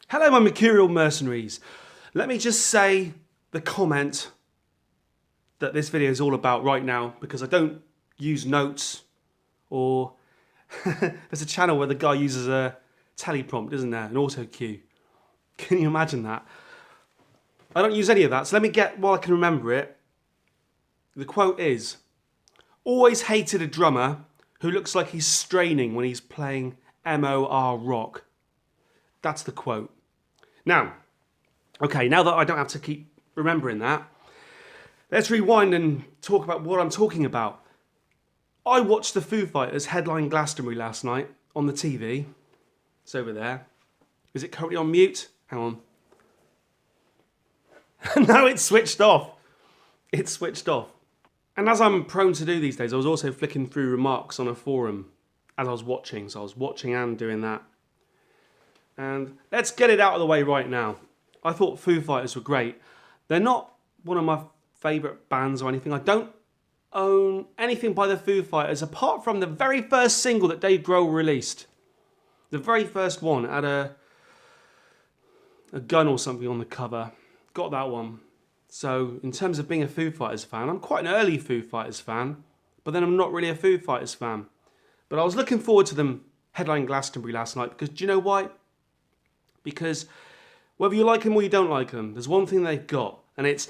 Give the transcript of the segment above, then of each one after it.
Hello, my Mercurial mercenaries. Let me just say the comment that this video is all about right now, because I don't use notes or there's a channel where the guy uses a teleprompt, isn't there? An auto cue. Can you imagine that? I don't use any of that, so let me get, while I can remember it. The quote is, always hated a drummer who looks like he's straining when he's playing MOR rock. That's the quote. Now, okay, now that I don't have to keep remembering that, let's rewind and talk about what I'm talking about. I watched the Foo Fighters headline Glastonbury last night on the TV. It's over there. Is it currently on mute? Hang on. No, it's switched off. It's switched off. And as I'm prone to do these days, I was also flicking through remarks on a forum as I was watching. So I was watching and doing that. And let's get it out of the way right now. I thought Foo Fighters were great. They're not one of my favourite bands or anything. I don't own anything by the Foo Fighters apart from the very first single that Dave Grohl released. The very first one had a gun or something on the cover. Got that one. So in terms of being a Foo Fighters fan, I'm quite an early Foo Fighters fan, but then I'm not really a Foo Fighters fan. But I was looking forward to them headlining Glastonbury last night because do you know why? Because whether you like them or you don't like them, there's one thing they've got, and it's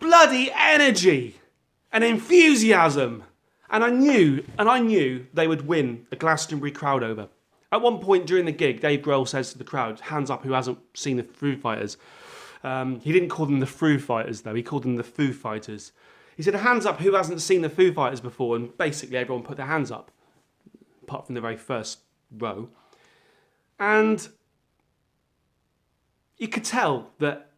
bloody energy and enthusiasm. And I knew they would win the Glastonbury crowd over. At one point during the gig, Dave Grohl says to the crowd, hands up who hasn't seen the Foo Fighters. He didn't call them the Foo Fighters though, he called them the Foo Fighters. He said, hands up who hasn't seen the Foo Fighters before, and basically everyone put their hands up, apart from the very first row. And you could tell that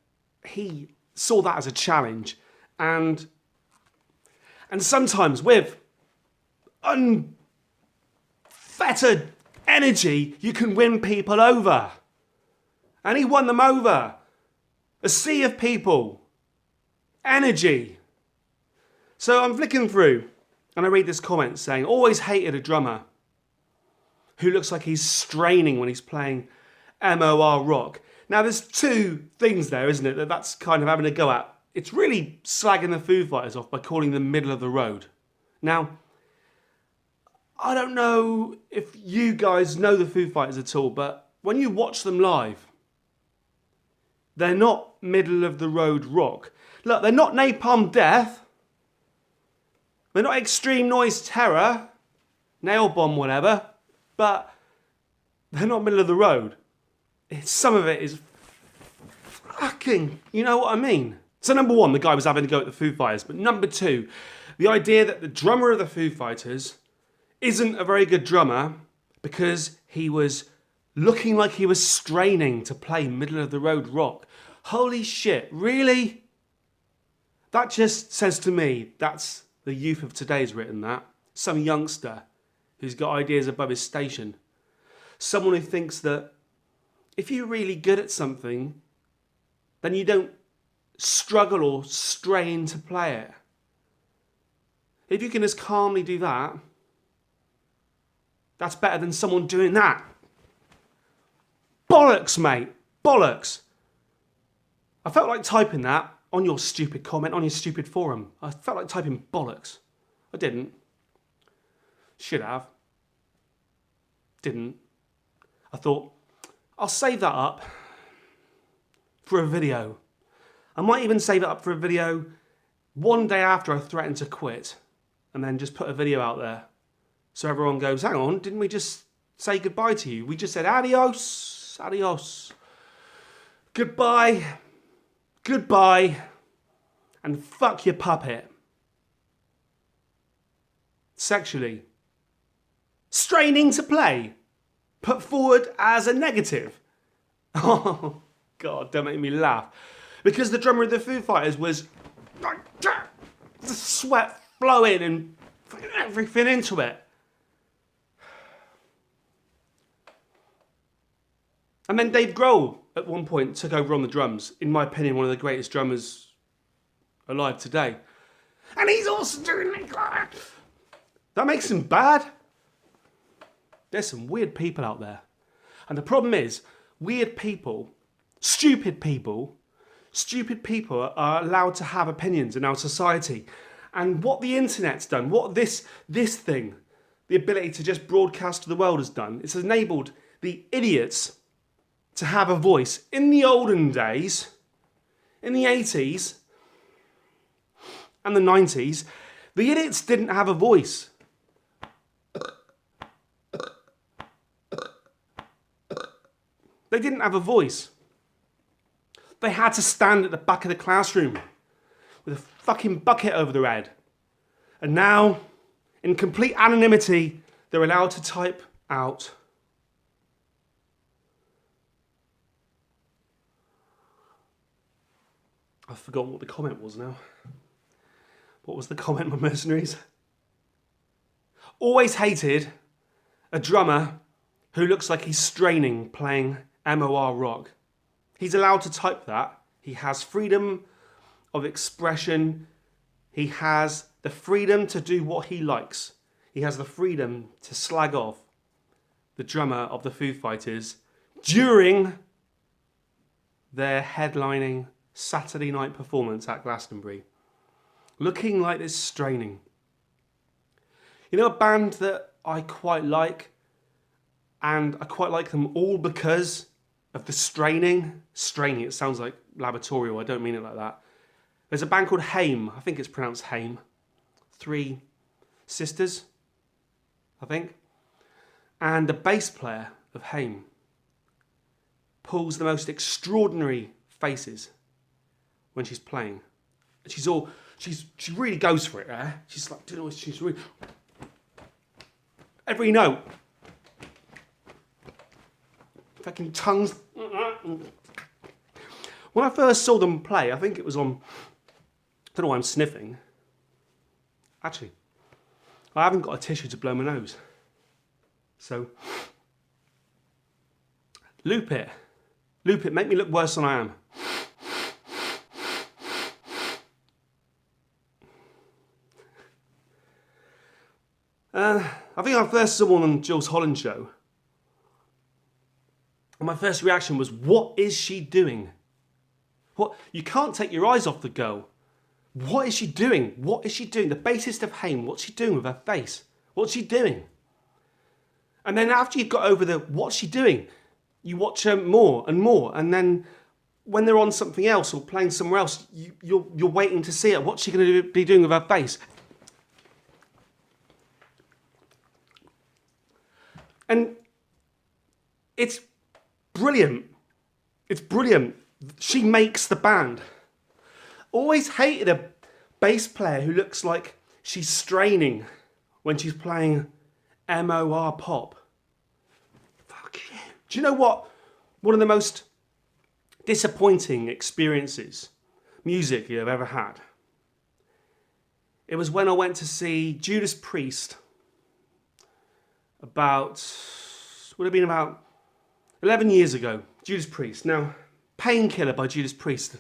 he saw that as a challenge, and sometimes with unfettered energy, you can win people over. And he won them over. A sea of people. Energy. So I'm flicking through, and I read this comment saying, always hated a drummer who looks like he's straining when he's playing MOR rock. Now, there's two things there, isn't it, that's kind of having a go at. It's really slagging the Foo Fighters off by calling them middle of the road. Now, I don't know if you guys know the Foo Fighters at all, but when you watch them live, they're not middle of the road rock. Look, they're not Napalm Death. They're not Extreme Noise Terror, Nail Bomb, whatever, but they're not middle of the road. Some of it is fucking, you know what I mean? So number one, the guy was having a go at the Foo Fighters. But number two, the idea that the drummer of the Foo Fighters isn't a very good drummer because he was looking like he was straining to play middle of the road rock. Holy shit, really? That just says to me, that's the youth of today's written that. Some youngster who's got ideas above his station. Someone who thinks that if you're really good at something, then you don't struggle or strain to play it. If you can just calmly do that, that's better than someone doing that. Bollocks, mate. Bollocks. I felt like typing that on your stupid comment, on your stupid forum. I felt like typing bollocks. I didn't. Should have. Didn't. I thought, I'll save that up for a video. I might even save it up for a video one day after I threaten to quit, and then just put a video out there. So everyone goes, hang on, didn't we just say goodbye to you? We just said adios, adios, goodbye, goodbye, and fuck your puppet. Sexually. Straining to play. Put forward as a negative. Oh, God, don't make me laugh. Because the drummer of the Foo Fighters was the sweat flowing and everything into it. And then Dave Grohl, at one point, took over on the drums. In my opinion, one of the greatest drummers alive today. And he's also doing like that. That makes him bad. There's some weird people out there. And the problem is, weird people, stupid people are allowed to have opinions in our society. And what the internet's done, what this thing, the ability to just broadcast to the world has done, it's enabled the idiots to have a voice. In the olden days, in the 80s and the 90s, the idiots didn't have a voice. They didn't have a voice. They had to stand at the back of the classroom with a fucking bucket over their head. And now, in complete anonymity, they're allowed to type out. I've forgotten what the comment was now. What was the comment, my mercenaries? Always hated a drummer who looks like he's straining playing MOR rock. He's allowed to type that. He has freedom of expression. He has the freedom to do what he likes. He has the freedom to slag off the drummer of the Foo Fighters during their headlining Saturday night performance at Glastonbury. Looking like this straining. You know a band that I quite like, and I quite like them all because of the straining. Straining, it sounds like laboratorial, I don't mean it like that. There's a band called Haim, I think it's pronounced Haim. 3 sisters, I think. And the bass player of Haim pulls the most extraordinary faces when she's playing. She really goes for it, eh? She's like, doing all this, she's really... Every note. Fucking tongues. When I first saw them play, I think it was on... I don't know why I'm sniffing. Actually, I haven't got a tissue to blow my nose. So, loop it. Loop it, make me look worse than I am. I think I first saw one on Jules Holland show. And my first reaction was, what is she doing? What? You can't take your eyes off the girl. What is she doing? What is she doing? The bassist of Haim, what's she doing with her face? What's she doing? And then after you've got over the what's she doing, you watch her more and more. And then when they're on something else or playing somewhere else, you're waiting to see it. What's she going to be doing with her face? And it's brilliant. It's brilliant. She makes the band. Always hated a bass player who looks like she's straining when she's playing MOR pop. Fuck you. Do you know what? One of the most disappointing experiences musically I've ever had. It was when I went to see Judas Priest would have been about 11 years ago. Judas Priest. Now, Painkiller by Judas Priest,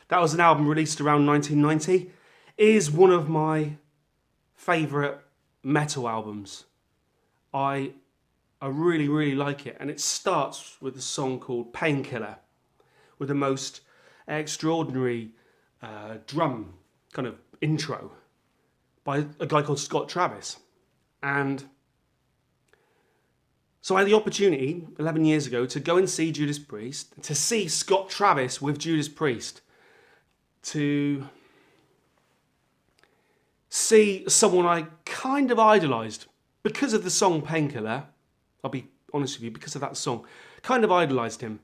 that was an album released around 1990, is one of my favourite metal albums. I really, really like it. And it starts with a song called Painkiller, with the most extraordinary drum kind of intro by a guy called Scott Travis. And so I had the opportunity 11 years ago to go and see Judas Priest, to see Scott Travis with Judas Priest, to see someone I kind of idolised because of the song Painkiller. I'll be honest with you, because of that song, kind of idolised him.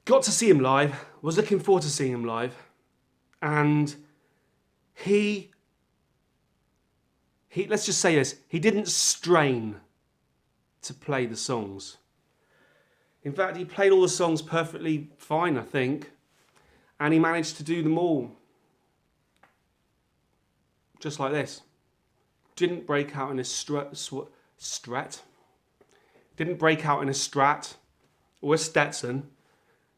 Got to see him live, was looking forward to seeing him live, and he let's just say this, he didn't strain to play the songs. In fact, he played all the songs perfectly fine, I think, and he managed to do them all just like this. Didn't break out in a didn't break out in a Strat or a Stetson.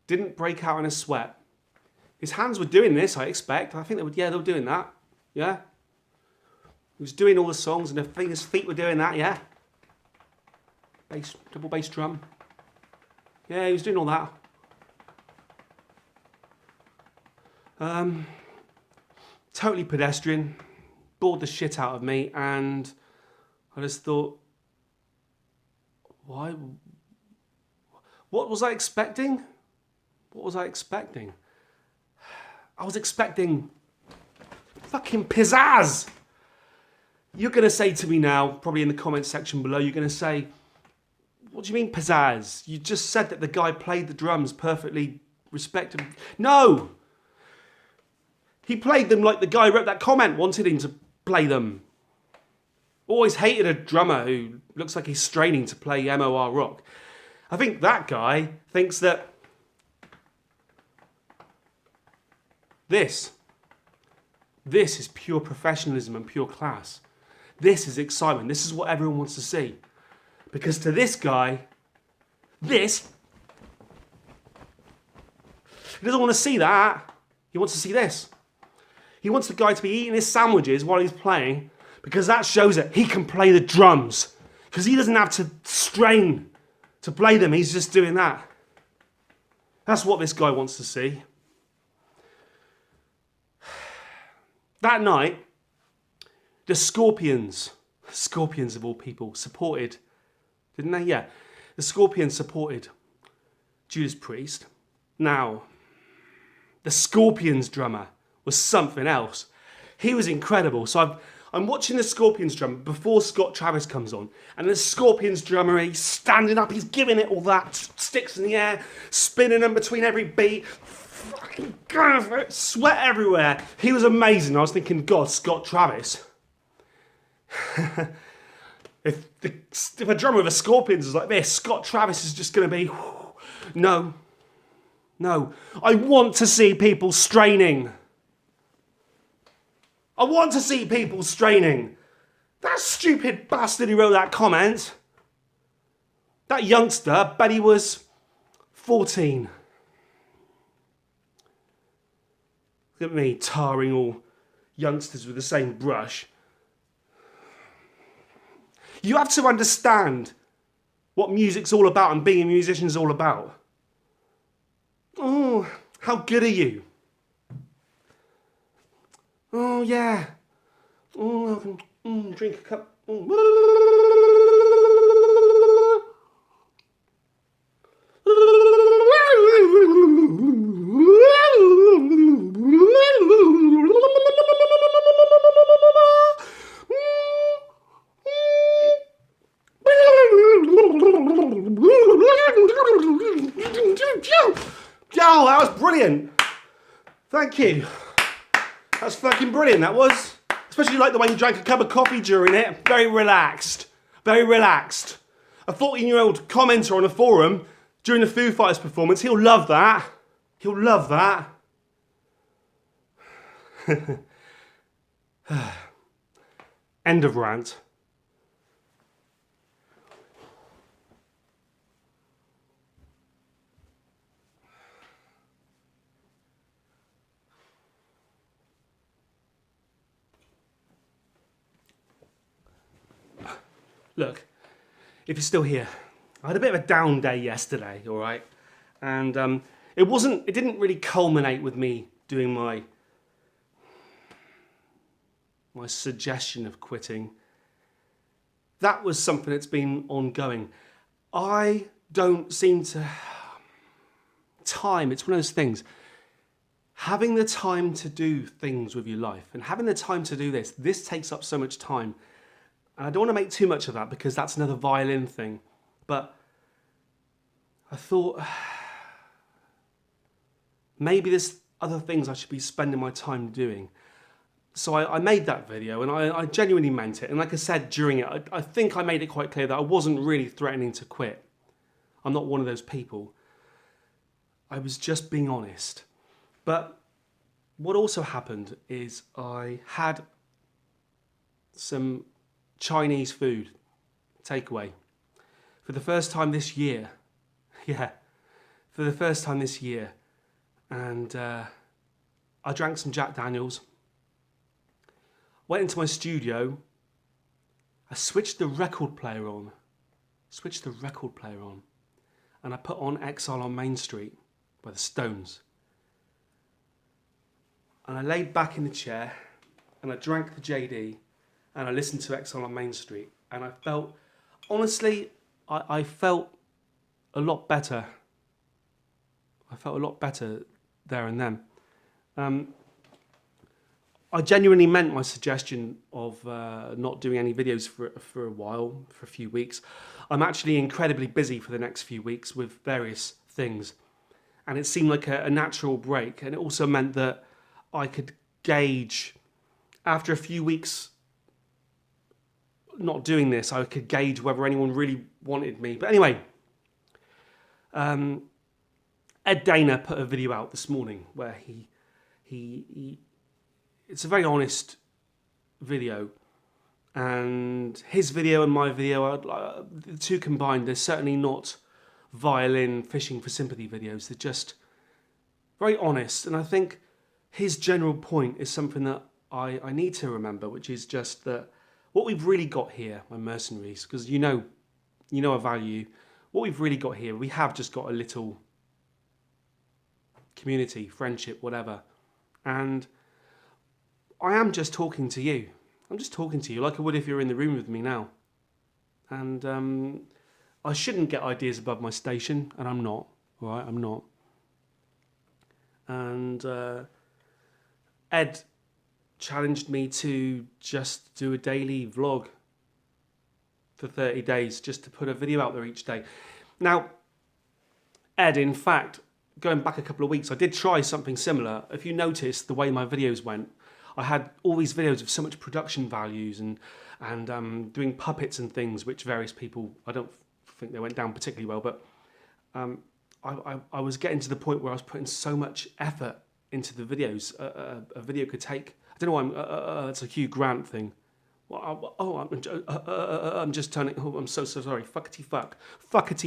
Didn't break out in a sweat. His hands were doing this, I expect. I think they were doing that. Yeah. He was doing all the songs and his feet were doing that, yeah. Bass, double bass drum. Yeah, he was doing all that. Totally pedestrian, bored the shit out of me, and I just thought, why? What was I expecting? What was I expecting? I was expecting fucking pizzazz. You're going to say to me now, probably in the comment section below, you're going to say, what do you mean pizzazz? You just said that the guy played the drums perfectly respectable. No! He played them like the guy who wrote that comment wanted him to play them. Always hated a drummer who looks like he's straining to play MOR rock. I think that guy thinks that this is pure professionalism and pure class. This is excitement. This is what everyone wants to see. Because to this guy, he doesn't want to see that. He wants to see this. He wants the guy to be eating his sandwiches while he's playing, because that shows that he can play the drums. Because he doesn't have to strain to play them. He's just doing that. That's what this guy wants to see. That night, the Scorpions of all people, supported, didn't they? Yeah. The Scorpions supported Judas Priest. Now, the Scorpions drummer was something else. He was incredible. So I'm watching the Scorpions drummer before Scott Travis comes on. And the Scorpions drummer, he's standing up, he's giving it all that, sticks in the air, spinning them between every beat. Fucking going for it, sweat everywhere. He was amazing. I was thinking, God, Scott Travis. If a drummer of the Scorpions is like this, Scott Travis is just going to be, no. I want to see people straining. I want to see people straining. That stupid bastard who wrote that comment, that youngster, bet he was 14. Look at me tarring all youngsters with the same brush. You have to understand what music's all about and being a musician's all about. Oh, how good are you? Oh, yeah. Oh, I can drink a cup. Oh, that was brilliant. Thank you. That's fucking brilliant, that was. Especially like the way you drank a cup of coffee during it. Very relaxed. Very relaxed. A 14-year-old commenter on a forum during the Foo Fighters performance, he'll love that. He'll love that. End of rant. Look, if you're still here, I had a bit of a down day yesterday, all right? And it didn't really culminate with me doing my suggestion of quitting. That was something that's been ongoing. I don't seem to... Time, it's one of those things. Having the time to do things with your life and having the time to do this takes up so much time. And I don't want to make too much of that because that's another violin thing. But I thought maybe there's other things I should be spending my time doing. So I made that video and I genuinely meant it. And like I said during it, I think I made it quite clear that I wasn't really threatening to quit. I'm not one of those people. I was just being honest. But what also happened is I had some Chinese food takeaway for the first time this year. Yeah, for the first time this year. And I drank some Jack Daniels. Went into my studio. I switched the record player on. and I put on Exile on Main Street by the Stones. And I laid back in the chair and I drank the JD and I listened to Exile on Main Street, and I felt, honestly, I felt a lot better. I felt a lot better there and then. I genuinely meant my suggestion of not doing any videos for a while, for a few weeks. I'm actually incredibly busy for the next few weeks with various things, and it seemed like a natural break, and it also meant that I could gauge, after a few weeks not doing this, I could gauge whether anyone really wanted me. But anyway, Ed Dana put a video out this morning where he it's a very honest video, and his video and my video, the two combined, they're certainly not violin fishing for sympathy videos. They're just very honest, and I think his general point is something that I need to remember, which is just that what we've really got here, my mercenaries, because you know I value what we've really got here. We have just got a little community, friendship, whatever, and I am just talking to you. I'm just talking to you like I would if you're in the room with me now. And I shouldn't get ideas above my station, and I'm not. All right, I'm not. And Ed challenged me to just do a daily vlog for 30 days, just to put a video out there each day. Now, Ed, in fact, going back a couple of weeks, I did try something similar. If you notice the way my videos went, I had all these videos of so much production values and doing puppets and things, which various people, I don't think they went down particularly well, but I was getting to the point where I was putting so much effort into the videos. A video could take, I don't know why, it's a Hugh Grant thing. I'm just turning, I'm so sorry, fuckety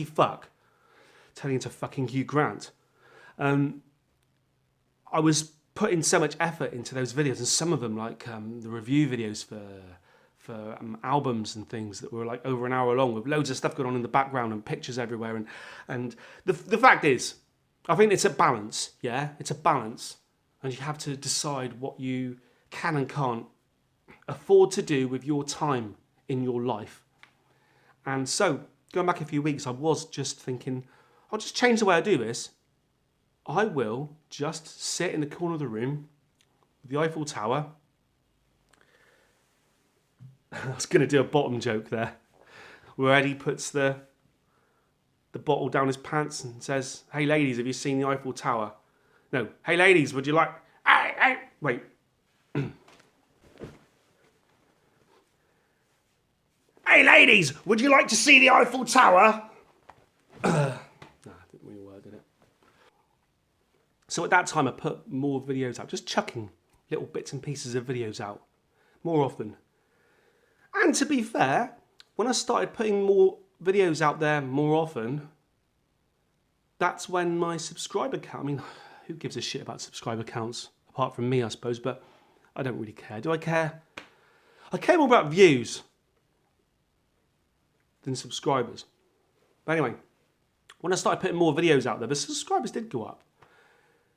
fuck, turning into fucking Hugh Grant. I was putting so much effort into those videos, and some of them, like the review videos for albums and things that were like over an hour long, with loads of stuff going on in the background and pictures everywhere. And the fact is, I think it's a balance. Yeah, it's a balance, and you have to decide what you can and can't afford to do with your time in your life. And so, going back a few weeks, I was just thinking, I'll just change the way I do this. I will just sit in the corner of the room with the Eiffel Tower. I was going to do a bottom joke there, where Eddie puts the bottle down his pants and says, "Hey ladies, have you seen the Eiffel Tower?" No, "Hey ladies, would you like..." Wait. "Hey ladies, would you like to see the Eiffel Tower?" Didn't really work, did it? So at that time I put more videos out, just chucking little bits and pieces of videos out more often. And to be fair, when I started putting more videos out there more often, that's when my subscriber count, I mean, who gives a shit about subscriber counts apart from me, I suppose, but I don't really care. Do I care? I care more about views than subscribers. But anyway, when I started putting more videos out there, the subscribers did go up.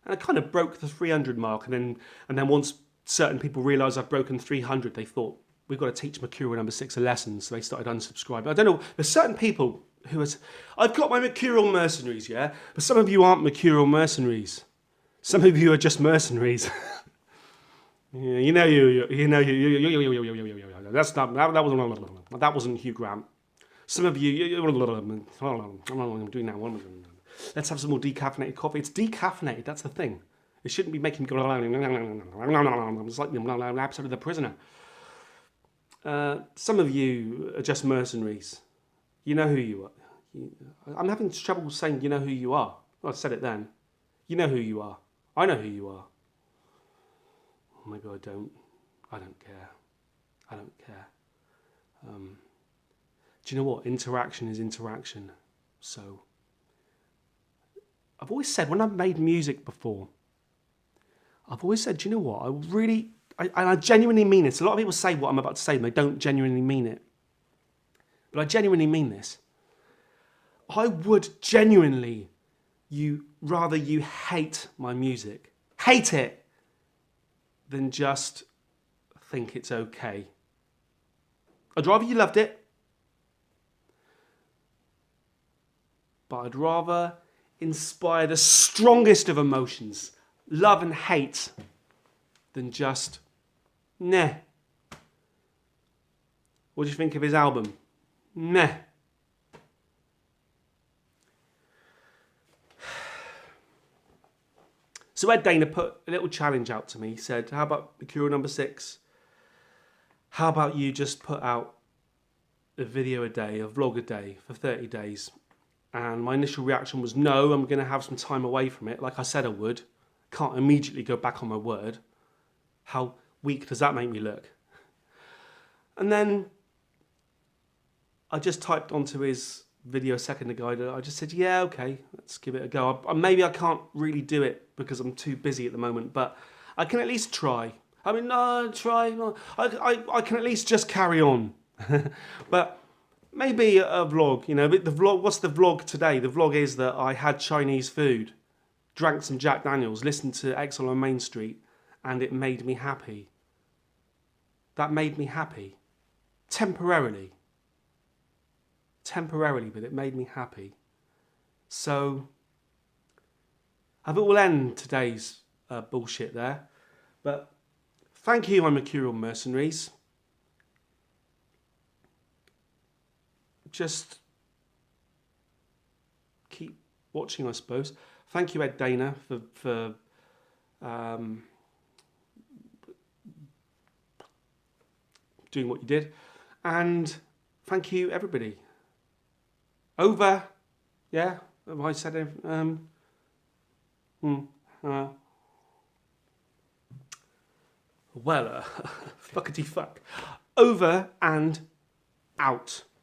And I kind of broke the 300 mark, and then once certain people realised I've broken 300, they thought, we've got to teach Mercurial number 6 a lesson, so they started unsubscribing. I don't know, there's certain people who I've got my Mercurial mercenaries, yeah? But some of you aren't Mercurial mercenaries. Some of you are just mercenaries. That wasn't Hugh Grant. Some of you, I'm doing now. Let's have some more decaffeinated coffee. It's decaffeinated, that's the thing. It shouldn't be making me go, it's like the episode of The Prisoner. Some of you are just mercenaries. You know who you are. I'm having trouble saying you know who you are. Well, I said it then. You know who you are. I know who you are. Maybe I don't. I don't care. I don't care. Do you know what? Interaction is interaction. So, I've always said, when I've made music before, I've always said, do you know what? I genuinely mean this. A lot of people say what I'm about to say and they don't genuinely mean it. But I genuinely mean this. I would genuinely rather you hate my music, hate it, than just think it's okay. I'd rather you loved it, but I'd rather inspire the strongest of emotions, love and hate, than just, nah. What do you think of his album? Nah. So Ed Dana put a little challenge out to me. He said, how about Mercurial number 6? How about you just put out a video a day, a vlog a day for 30 days? And my initial reaction was, no, I'm going to have some time away from it, like I said I would. Can't immediately go back on my word. How weak does that make me look? And then I just typed onto his video a second ago. I just said, yeah, okay, let's give it a go. Maybe I can't really do it because I'm too busy at the moment, but I can at least try. I mean, no, try. No. I can at least just carry on. But maybe a vlog, you know. But the vlog, what's the vlog today? The vlog is that I had Chinese food, drank some Jack Daniels, listened to Exile on Main Street, and it made me happy. That made me happy. Temporarily, but it made me happy. So I think we'll end today's bullshit there. But thank you, my Mercurial mercenaries. Just keep watching, I suppose. Thank you, Ed Dana, for doing what you did. And thank you, everybody. Over. Yeah? Have I said anything? Well, fuckity fuck. Over and out.